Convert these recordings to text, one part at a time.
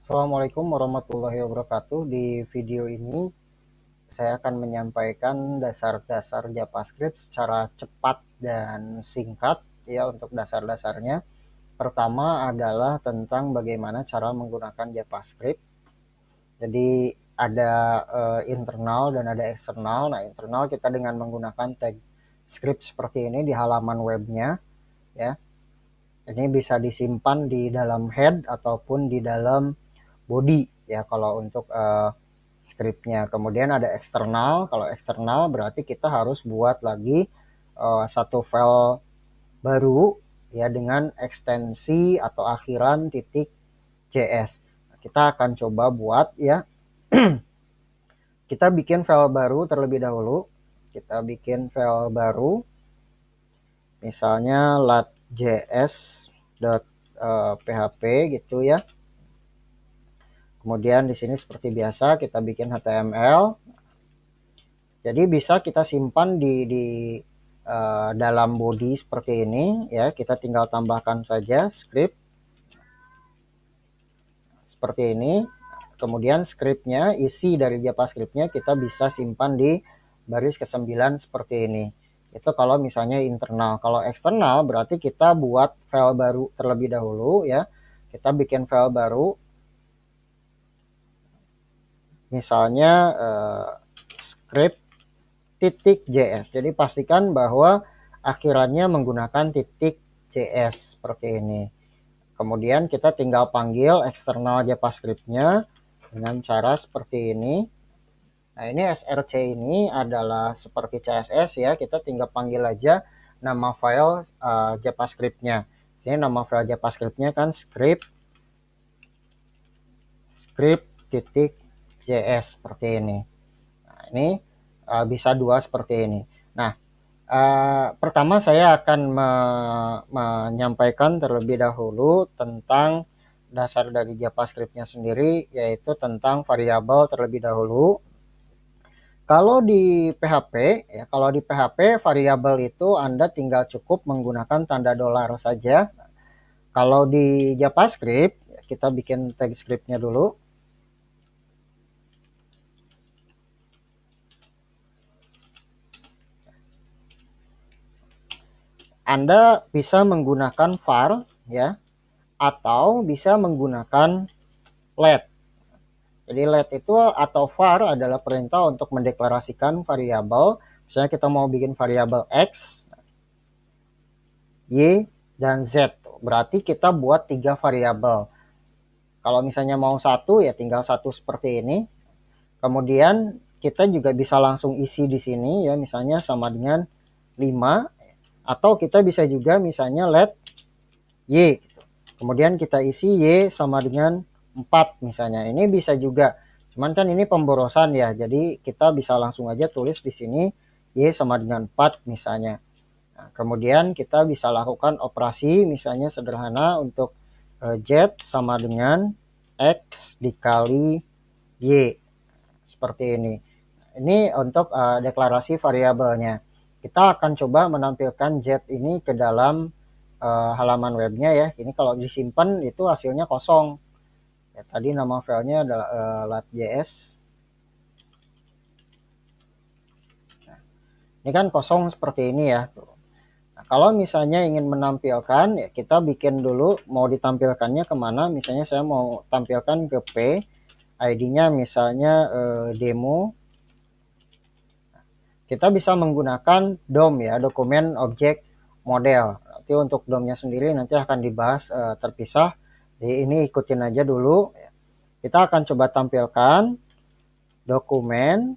Assalamualaikum warahmatullahi wabarakatuh. Di video ini saya akan menyampaikan dasar-dasar JavaScript secara cepat dan singkat ya untuk dasar-dasarnya. Pertama adalah tentang bagaimana cara menggunakan JavaScript. Jadi ada internal dan ada eksternal. Nah, internal kita dengan menggunakan tag script seperti ini di halaman webnya ya. Ini bisa disimpan di dalam head ataupun di dalam body ya kalau untuk scriptnya. Kemudian ada eksternal. Kalau eksternal berarti kita harus buat lagi satu file baru ya dengan ekstensi atau akhiran titik .js. Kita akan coba buat ya. Kita bikin file baru terlebih dahulu. Kita bikin file baru misalnya lat.js.php gitu ya. Kemudian di sini seperti biasa kita bikin HTML. Jadi bisa kita simpan di dalam body seperti ini ya. Kita tinggal tambahkan saja script seperti ini. Kemudian scriptnya, isi dari JavaScriptnya kita bisa simpan di baris ke-9 seperti ini. Itu kalau misalnya internal. Kalau eksternal berarti kita buat file baru terlebih dahulu ya. Kita bikin file baru. Misalnya script.js. Jadi pastikan bahwa akhirannya menggunakan .js seperti ini. Kemudian kita tinggal panggil eksternal JavaScript-nya dengan cara seperti ini. Nah, ini src ini adalah seperti CSS ya. Kita tinggal panggil aja nama file JavaScript-nya. Sini nama file JavaScript-nya kan script.js seperti ini. Nah, ini bisa dua seperti ini. Nah, pertama saya akan menyampaikan terlebih dahulu tentang dasar dari JavaScript-nya sendiri, yaitu tentang variabel terlebih dahulu. Kalau di PHP, ya, kalau di PHP variabel itu Anda tinggal cukup menggunakan tanda dolar saja. Kalau di JavaScript, kita bikin tag script-nya dulu. Anda bisa menggunakan var ya, atau bisa menggunakan let. Jadi let itu atau var adalah perintah untuk mendeklarasikan variabel. Misalnya kita mau bikin variabel x, y, dan z. Berarti kita buat 3 variabel. Kalau misalnya mau satu ya tinggal satu seperti ini. Kemudian kita juga bisa langsung isi di sini ya, misalnya sama dengan 5. Atau kita bisa juga misalnya let y. Kemudian kita isi y sama dengan 4 misalnya. Ini bisa juga. Cuman kan ini pemborosan ya. Jadi kita bisa langsung aja tulis di sini y sama dengan 4 misalnya. Nah, kemudian kita bisa lakukan operasi misalnya sederhana untuk z sama dengan x dikali y. Seperti ini. Ini untuk deklarasi variabelnya. Kita akan coba menampilkan z ini ke dalam halaman webnya ya. Ini kalau disimpan itu hasilnya kosong. Ya, tadi nama filenya adalah lat.js. Nah, ini kan kosong seperti ini ya. Nah, kalau misalnya ingin menampilkan ya kita bikin dulu mau ditampilkannya kemana. Misalnya saya mau tampilkan ke P, ID-nya misalnya demo. Kita bisa menggunakan DOM ya, dokumen objek model. Nanti untuk DOM-nya sendiri nanti akan dibahas terpisah. Jadi ini ikutin aja dulu. Kita akan coba tampilkan dokumen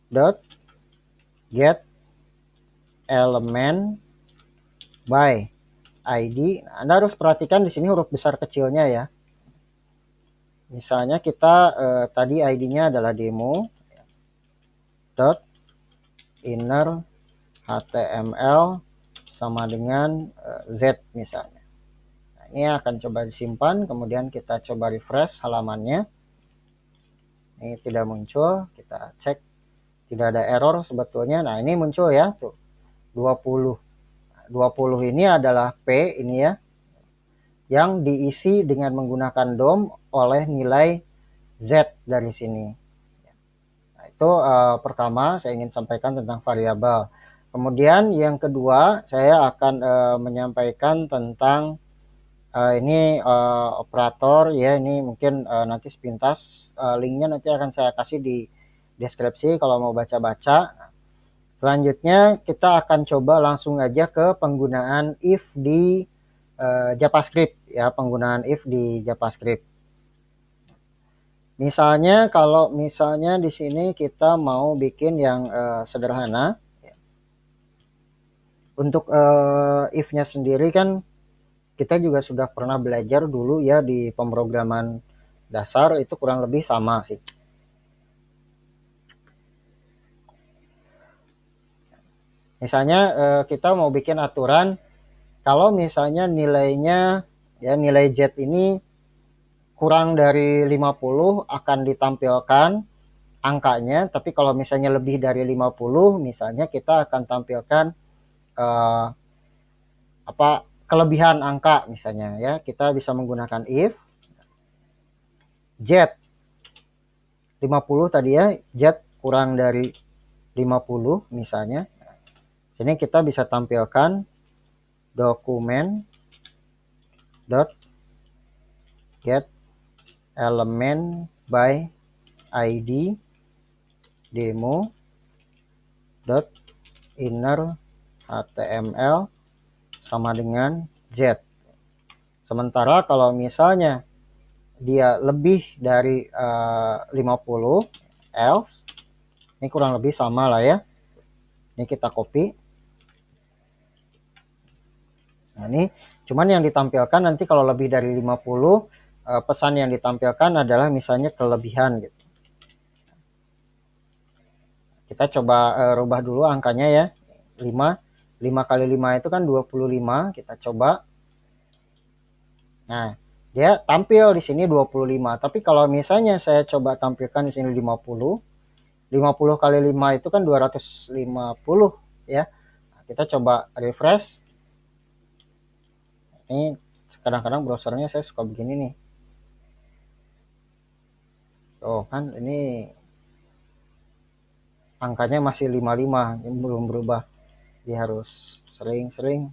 dot get element by ID. Nah, Anda harus perhatikan di sini huruf besar kecilnya ya. Misalnya kita tadi ID-nya adalah demo dot inner HTML sama dengan Z misalnya. Nah, ini akan coba disimpan, kemudian kita coba refresh halamannya. Ini tidak muncul, kita cek tidak ada error sebetulnya. Nah, ini muncul ya tuh 20. 20 ini adalah P ini ya. yang diisi dengan menggunakan DOM oleh nilai Z dari sini. Nah, itu pertama saya ingin sampaikan tentang variabel. Kemudian yang kedua saya akan menyampaikan tentang ini operator ya, ini mungkin nanti sepintas linknya nanti akan saya kasih di deskripsi kalau mau baca-baca. Selanjutnya kita akan coba langsung aja ke penggunaan if di JavaScript ya, penggunaan if di JavaScript. Misalnya kalau misalnya di sini kita mau bikin yang sederhana. Untuk if-nya sendiri kan kita juga sudah pernah belajar dulu ya di pemrograman dasar, itu kurang lebih sama sih. Misalnya kita mau bikin aturan kalau misalnya nilainya ya, nilai Z ini kurang dari 50 akan ditampilkan angkanya, tapi kalau misalnya lebih dari 50 misalnya kita akan tampilkan apa kelebihan angka misalnya ya. Kita bisa menggunakan if Z 50 tadi ya, Z kurang dari 50 misalnya. Sini kita bisa tampilkan dokumen dot get element by id demo dot inner html sama dengan Z. Sementara kalau misalnya dia lebih dari 50 else, ini kurang lebih sama lah ya. Ini kita copy. Nah, ini cuman yang ditampilkan nanti kalau lebih dari 50 pesan yang ditampilkan adalah misalnya kelebihan gitu. Kita coba rubah dulu angkanya ya. 5 kali 5 itu kan 25, kita coba. Nah, dia tampil di sini 25. Tapi kalau misalnya saya coba tampilkan di sini 50 kali 5 itu kan 250 ya. Nah, kita coba refresh. Ini kadang-kadang browsernya saya suka begini nih. Oh kan ini angkanya masih 55, ini belum berubah. Dia harus sering-sering.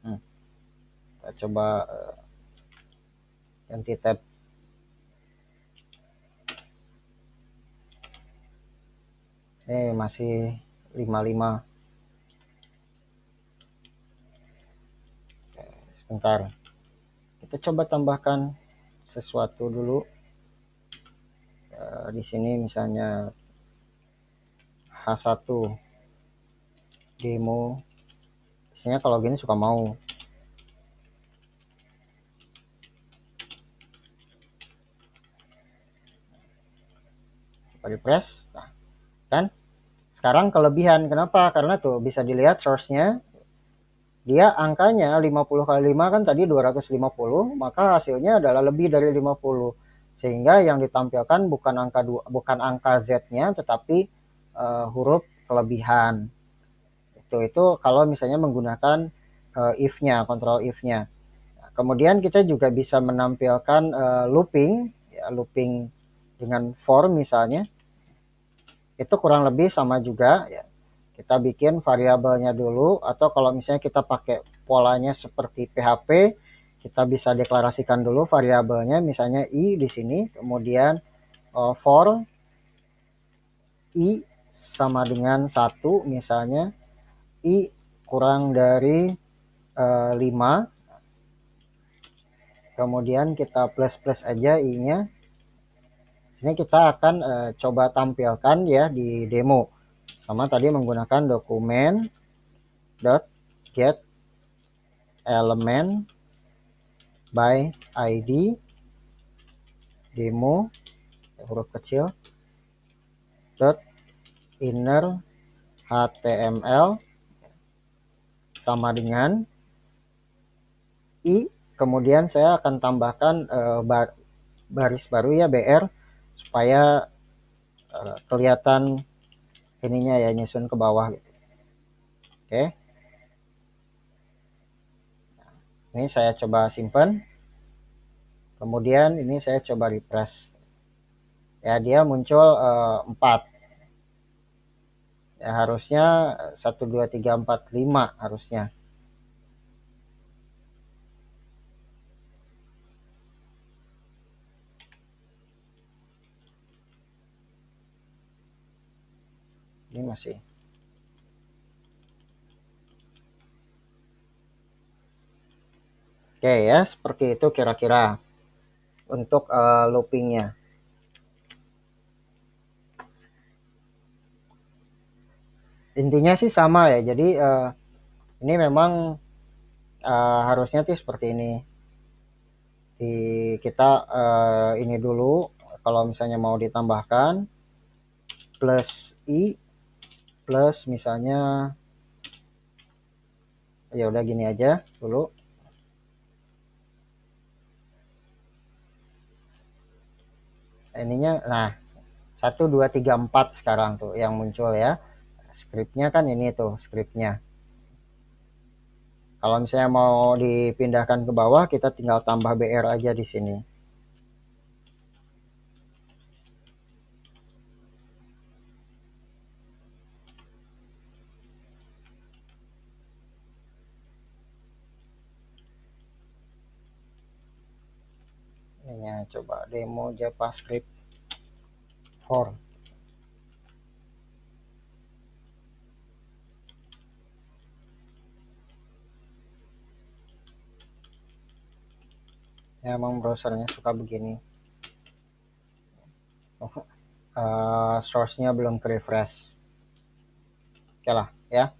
Kita coba ganti tab. Ini masih 55. Oke, sebentar. Kita coba tambahkan sesuatu dulu. Di sini misalnya H1 demo. Biasanya kalau gini suka mau. Refresh. Nah, kan sekarang kelebihan. Kenapa? Karena tuh bisa dilihat source-nya. Dia angkanya 50 kali 5 kan tadi 250, maka hasilnya adalah lebih dari 50. Sehingga yang ditampilkan bukan angka Z-nya tetapi huruf kelebihan. Itu kalau misalnya menggunakan if-nya, control if-nya. Nah, kemudian kita juga bisa menampilkan looping ya, looping dengan for misalnya. Itu kurang lebih sama juga ya. Kita bikin variabelnya dulu, atau kalau misalnya kita pakai polanya seperti PHP, kita bisa deklarasikan dulu variabelnya, misalnya i di sini, kemudian for i sama dengan 1 misalnya, i kurang dari 5, kemudian kita plus aja i-nya. Ini kita akan coba tampilkan ya di demo. Sama tadi menggunakan dokumen dot get element by id demo huruf kecil dot inner html sama dengan i, kemudian saya akan tambahkan baris baru ya, br, supaya kelihatan ininya ya, nyusun ke bawah gitu. Oke. Ini saya coba simpan, kemudian ini saya coba refresh ya, dia muncul 4 ya, harusnya 1 2 3 4 5 harusnya. Ini masih oke ya, seperti itu kira-kira untuk loopingnya. Intinya sih sama ya, jadi ini memang harusnya tuh seperti ini. Di kita ini dulu, kalau misalnya mau ditambahkan plus i plus misalnya, ya udah gini aja dulu. Ininya nah 1 2 3 4 sekarang tuh yang muncul ya. Scriptnya kan ini tuh scriptnya. Kalau misalnya mau dipindahkan ke bawah, kita tinggal tambah BR aja di sini. Ini coba demo JavaScript 4. Ya, emang browsernya suka begini. Source-nya belum ke refresh. Oke lah ya.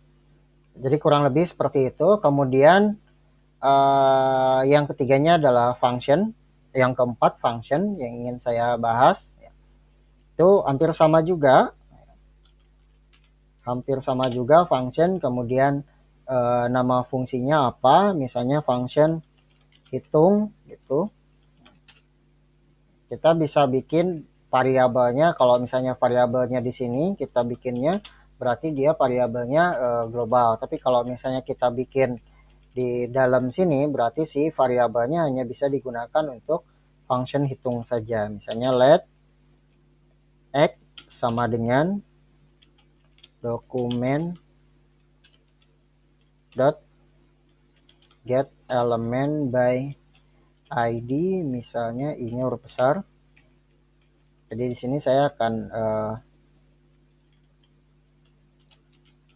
Jadi kurang lebih seperti itu. Kemudian yang ketiganya adalah function. Yang keempat function yang ingin saya bahas. Itu hampir sama juga function. Kemudian nama fungsinya apa? Misalnya function hitung gitu. Kita bisa bikin variabelnya. Kalau misalnya variabelnya di sini kita bikinnya, berarti dia variabelnya global. Tapi kalau misalnya kita bikin di dalam sini, berarti si variabelnya hanya bisa digunakan untuk function hitung saja. Misalnya let x sama dengan dokumen dot get element by id, misalnya i-nya huruf besar. Jadi di sini saya akan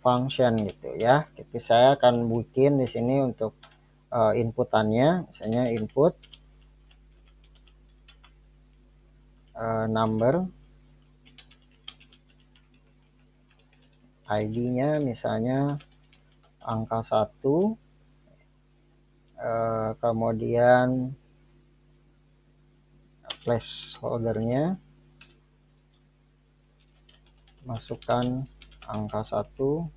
function gitu ya. Jadi saya akan bikin di sini untuk inputannya, misalnya input number, id-nya misalnya angka 1, kemudian placeholder-nya masukkan angka 1,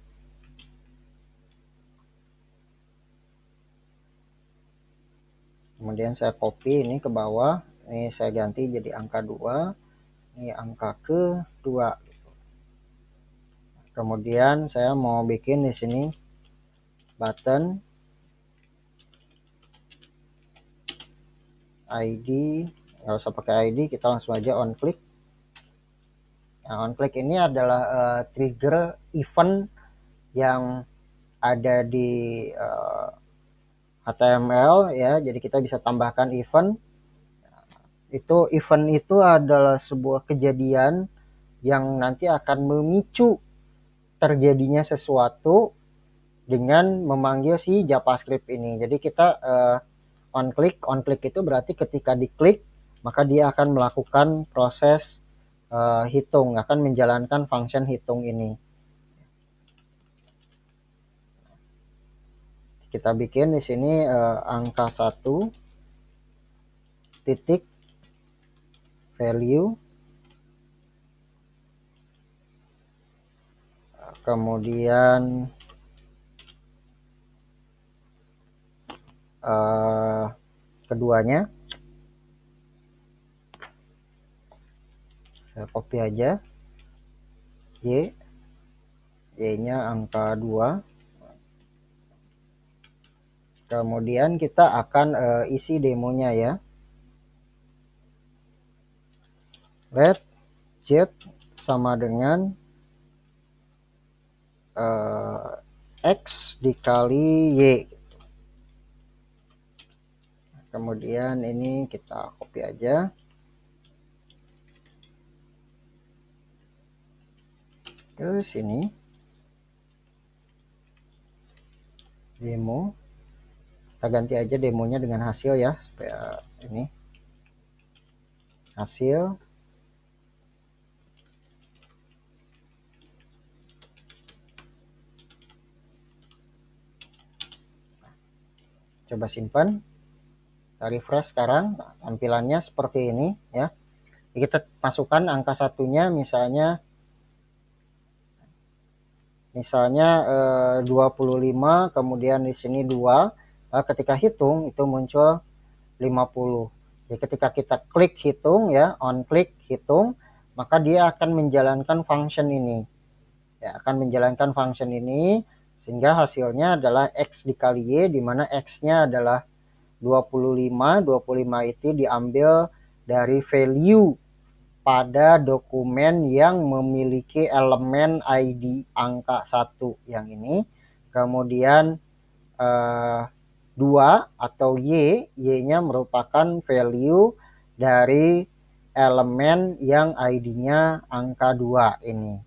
kemudian saya copy ini ke bawah, ini saya ganti jadi angka 2, ini angka ke 2. Kemudian saya mau bikin di sini button id, nggak usah pakai id, kita langsung aja on click. Nah, on click ini adalah trigger event yang ada di HTML ya, jadi kita bisa tambahkan event. Event itu adalah sebuah kejadian yang nanti akan memicu terjadinya sesuatu dengan memanggil si JavaScript ini. Jadi kita on click itu berarti ketika diklik maka dia akan melakukan proses hitung, akan menjalankan function hitung ini. Kita bikin di sini angka 1 titik value, kemudian keduanya saya copy aja, y nya angka 2, Kemudian kita akan isi demonya ya. Let z sama dengan x dikali y. Kemudian ini kita copy aja. Ke sini. Demo. Kita ganti aja demonya dengan hasil ya, supaya ini hasil. Coba simpan. Kita refresh sekarang. Nah, tampilannya seperti ini ya. Kita masukkan angka satunya misalnya 25, kemudian di sini 2. Ketika hitung itu muncul 50. Jadi ketika kita klik hitung ya, on klik hitung, maka dia akan menjalankan function ini. Ya, akan menjalankan function ini sehingga hasilnya adalah x dikali y, di mana x-nya adalah 25. 25 itu diambil dari value pada dokumen yang memiliki elemen ID angka 1 yang ini. Kemudian 2 atau y-nya merupakan value dari elemen yang ID-nya angka 2 ini.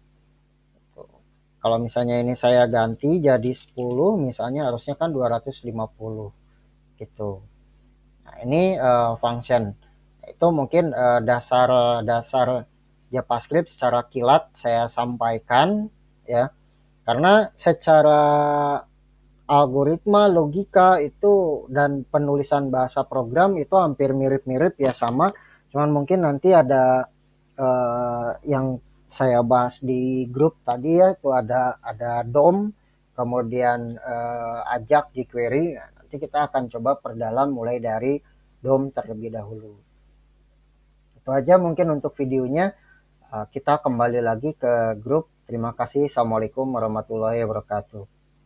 Kalau misalnya ini saya ganti jadi 10, misalnya harusnya kan 250 gitu. Nah, ini function. Itu mungkin dasar JavaScript secara kilat saya sampaikan ya. Karena secara algoritma, logika itu dan penulisan bahasa program itu hampir mirip-mirip ya, sama. Cuman mungkin nanti ada yang saya bahas di grup tadi ya, itu ada DOM, kemudian ajak jQuery. Nah, nanti kita akan coba perdalam mulai dari DOM terlebih dahulu. Itu aja mungkin untuk videonya. Kita kembali lagi ke grup. Terima kasih. Assalamualaikum warahmatullahi wabarakatuh.